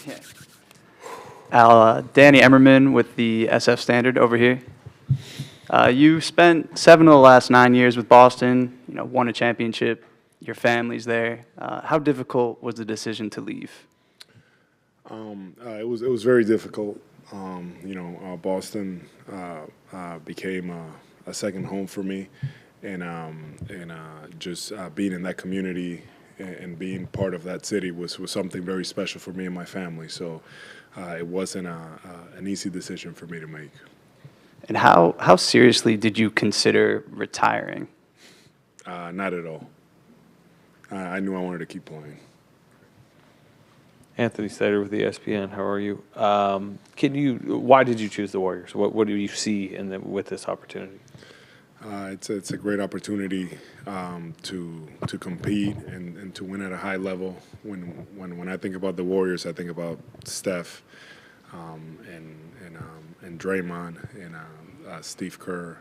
Yeah. Al, Danny Emmerman with the SF Standard over here. You spent 7 of the last 9 years with Boston, won a championship, your family's there. How difficult was the decision to leave? It was very difficult. Boston became a second home for me, and just being in that community and being part of that city was something very special for me and my family. So it wasn't an easy decision for me to make. And how seriously did you consider retiring? Not at all. I knew I wanted to keep playing. Anthony Slater with ESPN. How are you? Why did you choose the Warriors? What do you see with this opportunity? It's a great opportunity to compete and to win at a high level. When I think about the Warriors, I think about Steph and Draymond and Steve Kerr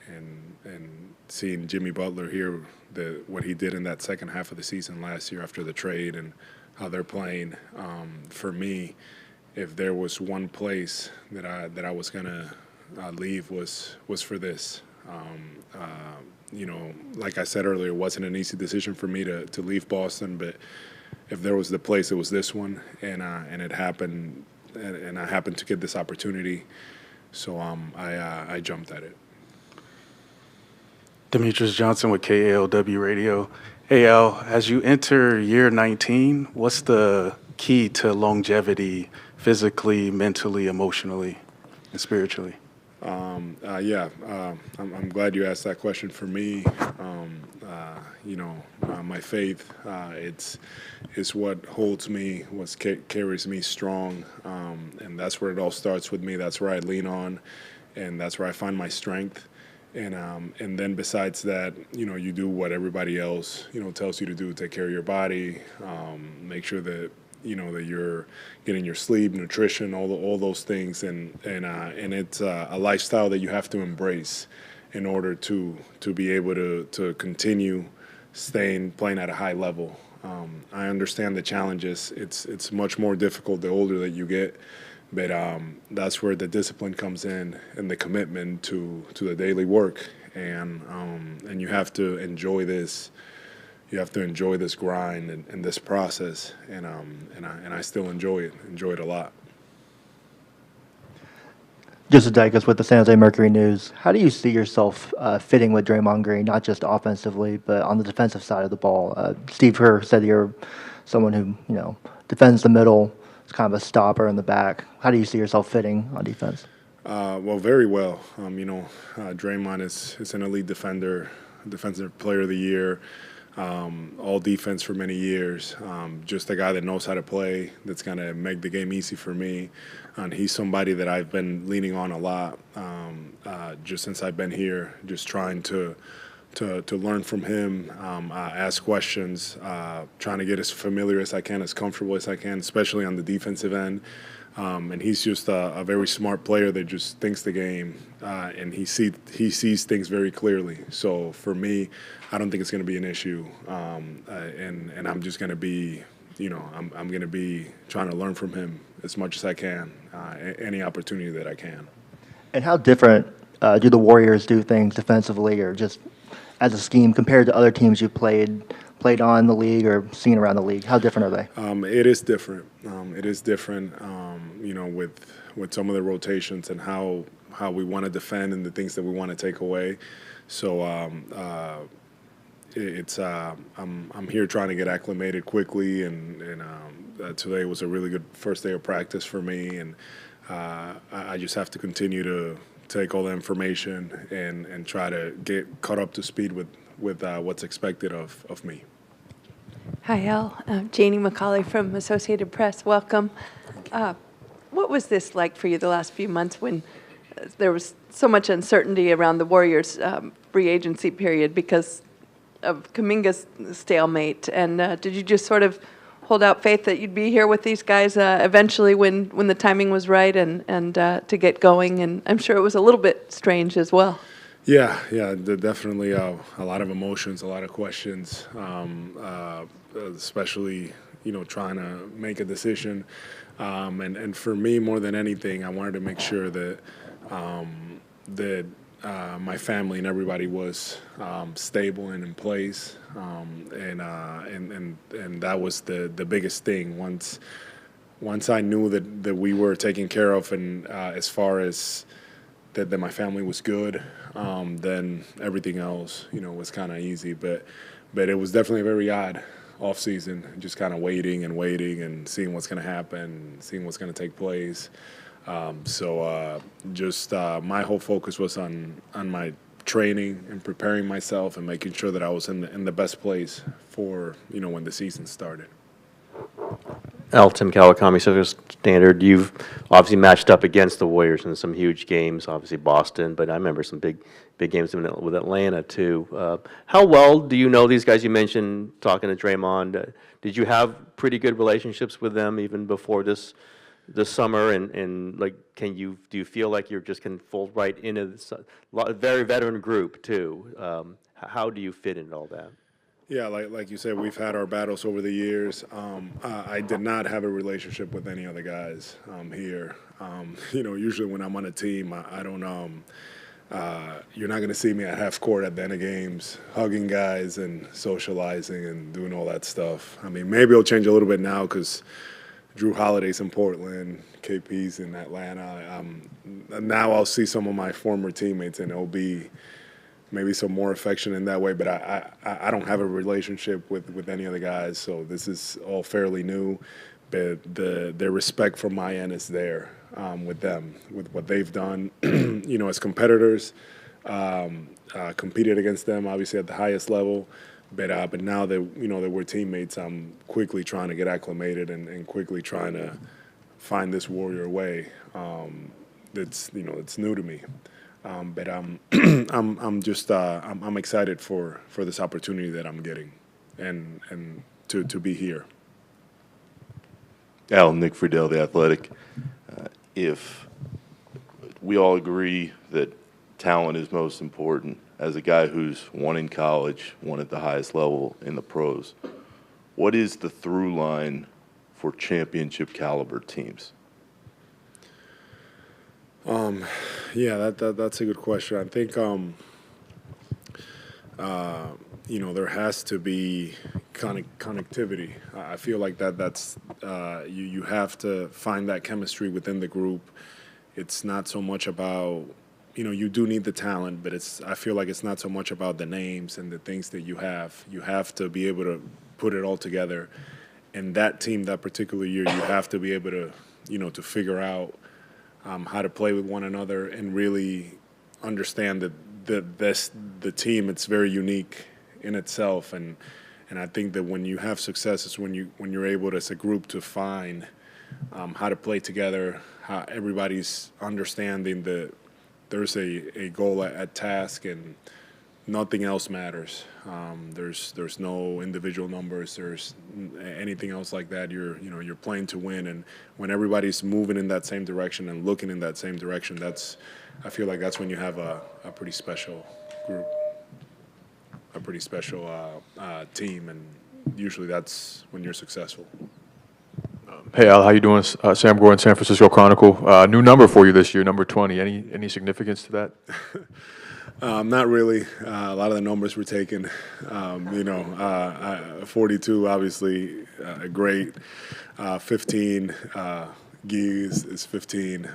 and seeing Jimmy Butler here, what he did in that second half of the season last year after the trade and how they're playing. For me, if there was one place that I was gonna leave was for this. Like I said earlier, it wasn't an easy decision for me to leave Boston, but if there was the place, it was this one, and it happened, and I happened to get this opportunity, so I jumped at it. Demetrius Johnson with KALW Radio. Hey, Al, as you enter year 19, what's the key to longevity physically, mentally, emotionally, and spiritually? I'm glad you asked that question. For me, my faith, it's what holds me, what carries me strong, and that's where it all starts with me. That's where I lean on, and that's where I find my strength. And then besides that, you do what everybody else, tells you to do. Take care of your body, make sure that that you're getting your sleep, nutrition, all those things, and it's a lifestyle that you have to embrace in order to be able to continue playing at a high level. I understand the challenges. It's much more difficult the older that you get, but that's where the discipline comes in and the commitment to the daily work, and you have to enjoy this. You have to enjoy this grind and this process, and I still enjoy it a lot. Just to us with the San Jose Mercury News, how do you see yourself fitting with Draymond Green, not just offensively, but on the defensive side of the ball? Steve Kerr said you're someone who defends the middle, is kind of a stopper in the back. How do you see yourself fitting on defense? Well, very well. Draymond is an elite defender, defensive player of the year. All defense for many years. Just a guy that knows how to play, that's going to make the game easy for me. And he's somebody that I've been leaning on a lot just since I've been here, just trying to learn from him, ask questions, trying to get as familiar as I can, as comfortable as I can, especially on the defensive end. And he's just a very smart player that just thinks the game, and he sees things very clearly. So for me, I don't think it's going to be an issue, and I'm just going to be, I'm going to be trying to learn from him as much as I can, any opportunity that I can. And how different do the Warriors do things defensively, or just as a scheme compared to other teams you've played on in the league or seen around the league? How different are they? It is different. With some of the rotations and how we want to defend and the things that we want to take away. So I'm here trying to get acclimated quickly, and today was a really good first day of practice for me, and I just have to continue to take all the information and try to get caught up to speed with what's expected of me. Hi, Al. Janie McCauley from Associated Press. Welcome. What was this like for you the last few months when there was so much uncertainty around the Warriors' free agency period because of Kuminga's stalemate? And did you just sort of hold out faith that you'd be here with these guys eventually when the timing was right and to get going? And I'm sure it was a little bit strange as well. Yeah, definitely a lot of emotions, a lot of questions, especially trying to make a decision. And for me, more than anything, I wanted to make sure that my family and everybody was stable and in place, and that was the biggest thing. Once I knew that we were taken care of, and as far as that my family was good, then everything else, was kind of easy. But it was definitely a very odd off season, just kind of waiting and seeing what's going to happen, seeing what's going to take place. Just my whole focus was on my training and preparing myself and making sure that I was in the best place for when the season started. Tim Kawakami, Pacific Standard. You've obviously matched up against the Warriors in some huge games, obviously Boston, but I remember some big games with Atlanta too. How well do you know these guys? You mentioned talking to Draymond. Did you have pretty good relationships with them even before this summer? And like, do you feel like you're just can fold right into a very veteran group too? How do you fit into all that? Yeah, like you said, we've had our battles over the years. I did not have a relationship with any other guys here. Usually when I'm on a team, I don't. You're not going to see me at half court at the end of games, hugging guys and socializing and doing all that stuff. I mean, maybe it'll change a little bit now because Drew Holiday's in Portland, KP's in Atlanta. Now I'll see some of my former teammates, and it'll be maybe some more affection in that way, but I don't have a relationship with any of the guys, so this is all fairly new. But the respect from my end is there with them, with what they've done, as competitors, competed against them obviously at the highest level. But now that that we're teammates, I'm quickly trying to get acclimated and quickly trying to find this Warrior way. That's it's new to me. But I'm just I'm excited for this opportunity that I'm getting, and to be here. Nick Friedel, The Athletic. If we all agree that talent is most important, as a guy who's won in college, won at the highest level in the pros, what is the through line for championship caliber teams? Yeah, that's a good question. I think there has to be connectivity. I feel like that's you have to find that chemistry within the group. It's not so much about you do need the talent, but I feel like it's not so much about the names and the things that you have. You have to be able to put it all together. And that team, that particular year, you have to be able to to figure out how to play with one another and really understand that the team, it's very unique in itself. And I think that when you have success, it's when you're able to, as a group, to find how to play together, how everybody's understanding that there's a goal at task and nothing else matters. There's no individual numbers. There's anything else like that. You're playing to win, and when everybody's moving in that same direction and looking in that same direction, I feel like that's when you have a pretty special group, a pretty special team, and usually that's when you're successful. Hey Al, how you doing? Sam Gordon, San Francisco Chronicle. New number for you this year, number 20. Any significance to that? Not really. A lot of the numbers were taken. 42, obviously, great. 15, Geese is 15.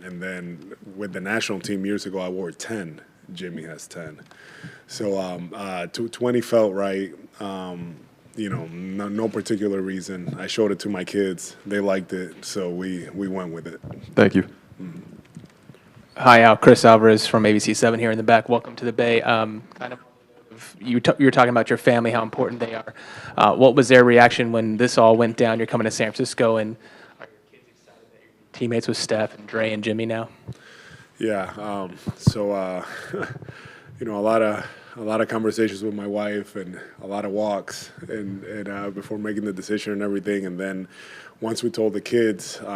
And then with the national team years ago, I wore 10. Jimmy has 10. So 20 felt right. No particular reason. I showed it to my kids. They liked it, so we went with it. Thank you. Mm-hmm. Hi, Al. Chris Alvarez from ABC7 here in the back. Welcome to the Bay. You were talking about your family, how important they are. What was their reaction when this all went down? You're coming to San Francisco, and are your kids excited that you're teammates with Steph and Dre and Jimmy now? Yeah. A lot of conversations with my wife and a lot of walks and before making the decision and everything. And then once we told the kids, they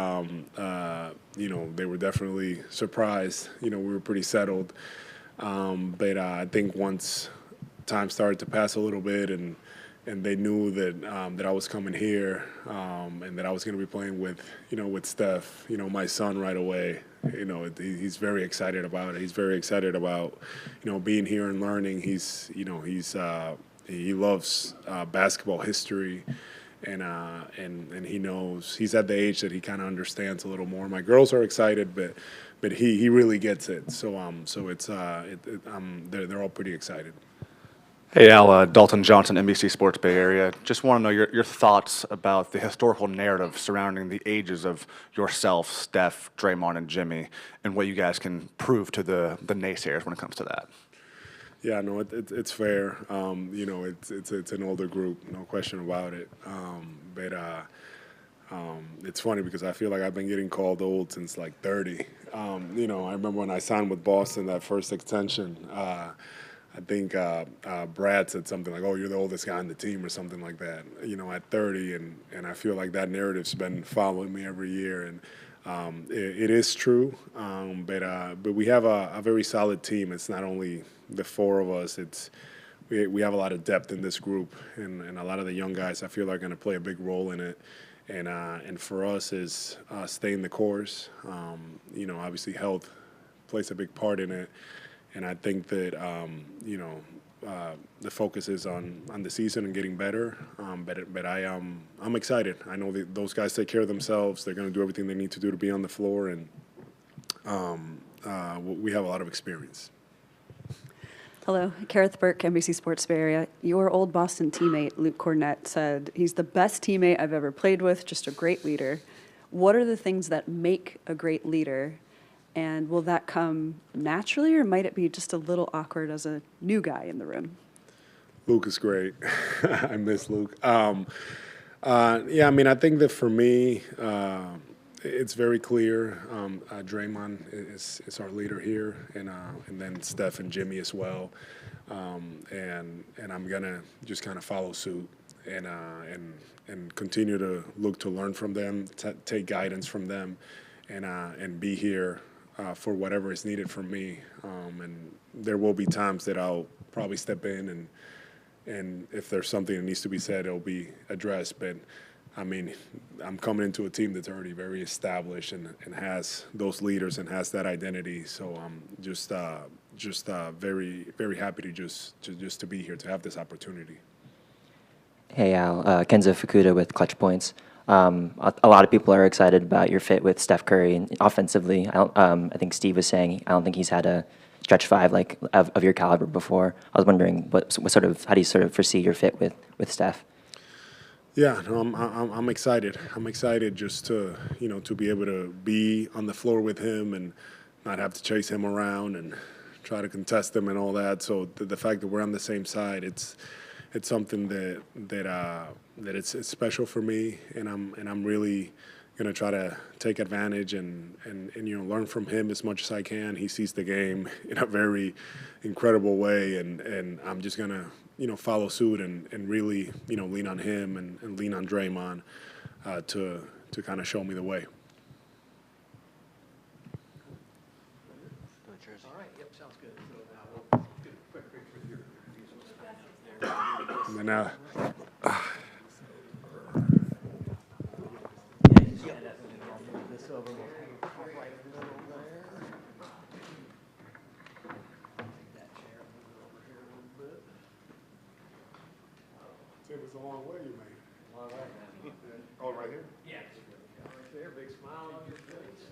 were definitely surprised. We were pretty settled. But I think once time started to pass a little bit and they knew that that I was coming here, and that I was going to be playing with, with Steph, my son right away. He's very excited about it. He's very excited about, being here and learning. He loves basketball history, and he knows he's at the age that he kind of understands a little more. My girls are excited, but he really gets it. So it's they're all pretty excited. Hey Al, Dalton Johnson, NBC Sports Bay Area. Just want to know your thoughts about the historical narrative surrounding the ages of yourself, Steph, Draymond, and Jimmy, and what you guys can prove to the naysayers when it comes to that. Yeah, no, it's fair. It's an older group, no question about it. But it's funny because I feel like I've been getting called old since like 30. I remember when I signed with Boston, that first extension. I think Brad said something like, "Oh, you're the oldest guy on the team," or something like that. At 30, and I feel like that narrative's been following me every year, and it is true. But we have a very solid team. It's not only the four of us. We have a lot of depth in this group, and a lot of the young guys I feel are going to play a big role in it. And for us is staying the course. Obviously health plays a big part in it. And I think that the focus is on the season and getting better. But I'm excited. I know that those guys take care of themselves. They're going to do everything they need to do to be on the floor, and we have a lot of experience. Hello, Kareth Burke, NBC Sports Bay Area. Your old Boston teammate, Luke Cornett, said he's the best teammate I've ever played with, just a great leader. What are the things that make a great leader? And will that come naturally, or might it be just a little awkward as a new guy in the room? Luke is great. I miss Luke. I think that for me, it's very clear. Draymond is our leader here, and then Steph and Jimmy as well. And I'm gonna just kind of follow suit and continue to look to learn from them, take guidance from them, and be here for whatever is needed from me. And there will be times that I'll probably step in, and if there's something that needs to be said, it'll be addressed. But I'm coming into a team that's already very established and has those leaders and has that identity. So I'm just very, very happy to just to be here, to have this opportunity. Hey Al, Kenzo Fukuda with Clutch Points. A lot of people are excited about your fit with Steph Curry and offensively. I think Steve was saying I don't think he's had a stretch five like of your caliber before. I was wondering how do you sort of foresee your fit with Steph? Yeah, no, I'm excited. I'm excited just to to be able to be on the floor with him and not have to chase him around and try to contest him and all that. So the fact that we're on the same side, it's something that it's special for me, and I'm really gonna try to take advantage and learn from him as much as I can. He sees the game in a very incredible way, and I'm just gonna follow suit and really lean on him and lean on Draymond to kind of show me the way. And then, it was a long way you made. Long way. Oh, right here? Yeah. Right there, big smile on your face.